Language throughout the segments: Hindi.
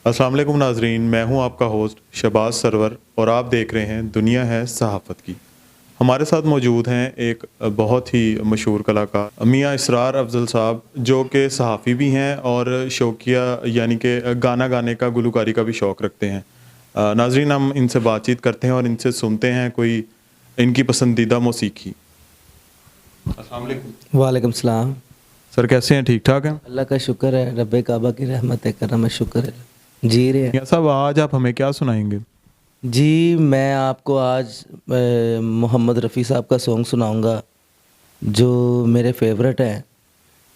अस्सलाम वालेकुम नाजरीन, मैं हूं आपका होस्ट शहबाज सरवर और आप देख रहे हैं दुनिया है सहाफ़त की। हमारे साथ मौजूद हैं एक बहुत ही मशहूर कलाकार मियाँ इसरार अफजल साहब, जो कि सहाफ़ी भी हैं और शौकिया यानी कि गाना गाने का, गुलकारी का भी शौक़ रखते हैं। नाजरीन, हम इनसे बातचीत करते हैं और इनसे सुनते हैं कोई इनकी पसंदीदा मौसीकी। अस्सलाम वालेकुम। वालेकुम सलाम। सर कैसे हैं? ठीक ठाक हैं? अल्लाह का शुक्र है, रब्बे काबा की रहमत है, करम है, शुक्र है, जी रहे हैं। मियाँ साहब, आज आप हमें क्या सुनाएंगे? जी, मैं आपको आज मोहम्मद रफ़ी साहब का सॉन्ग सुनाऊंगा जो मेरे फेवरेट हैं।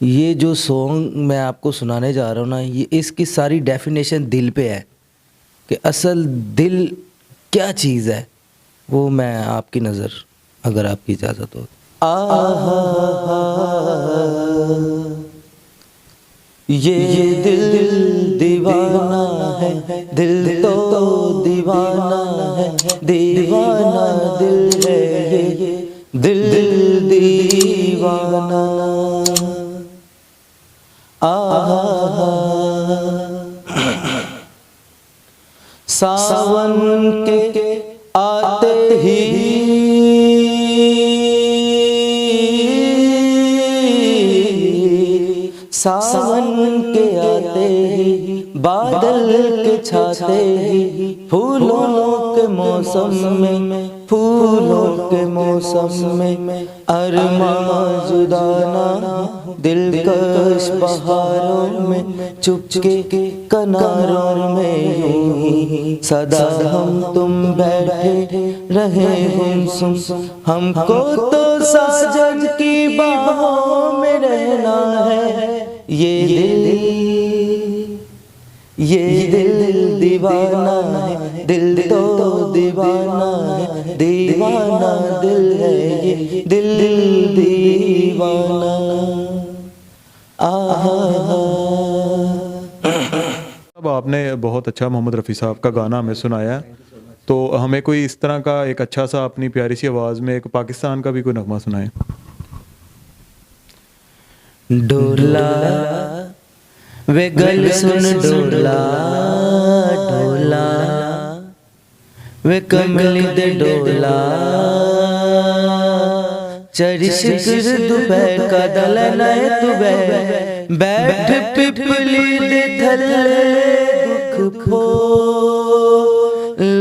ये जो सॉन्ग मैं आपको सुनाने जा रहा हूँ ना, ये इसकी सारी डेफिनेशन दिल पे है कि असल दिल क्या चीज़ है, वो मैं आपकी नज़र, अगर आपकी इजाज़त हो। ये दिल दीवाना है, दिल तो दीवाना है, दीवाना दिल है ये, दिल दीवाना। सावन के आते ही सावन के आते ही, बादल के छाते ही, फूलों के मौसम में, फूलों के मौसम में अरमां जुदाना, दिलकश बहारों में, चुपके किनारों में, यूं ही सदा हम तुम बैठे रहे गुमसुम, हमको तो साजन की बाहों में रहना है। ये दिल दीवाना है, दिल तो दीवाना है, दीवाना दिल है ये, दिल दीवाना। अब आपने बहुत अच्छा मोहम्मद रफ़ी साहब का गाना हमें सुनाया, तो हमें कोई इस तरह का एक अच्छा सा अपनी प्यारी सी आवाज़ में एक पाकिस्तान का भी कोई नगमा सुनाएं। डोला वे गल सुन डोला, डोला वे कमली दे डोला, चरिश गिर दोपहर का दल नए तुबह, बैठ पिपली दे थल्ले दुख फो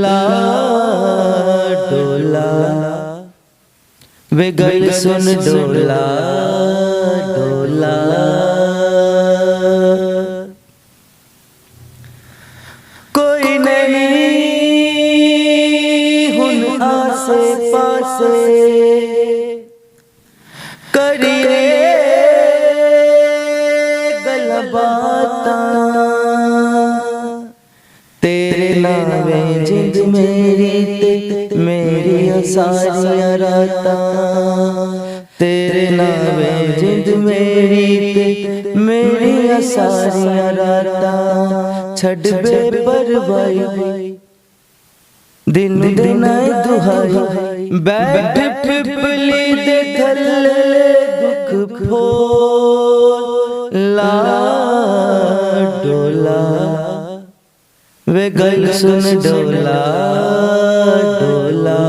ला, डोला वे गल सुन डोला, डोला कोई नहीं हुन आसे पासे, करिए गलबाता, तेरे नावे जिंद मेरी ते मेरी सारियां रातां, तेरे नावे जिंद मेरी ते मेरी सारियां रातां, छड़ बे परवाई दिन दिन दुहाई, बैठ पिपली दे थल्ले दुख फो ला, डोला वे गल सुन डोला, डोला।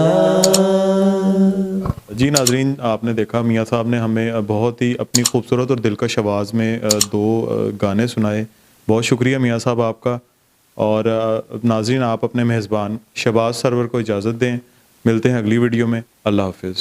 जी नाजरीन, आपने देखा मियाँ साहब ने हमें बहुत ही अपनी खूबसूरत और दिलकश आवाज़ में दो गाने सुनाए। बहुत शुक्रिया मियाँ साहब आपका। और नाजरीन, आप अपने मेज़बान शहबाज सरवर को इजाज़त दें। मिलते हैं अगली वीडियो में। अल्लाह हाफ़िज़।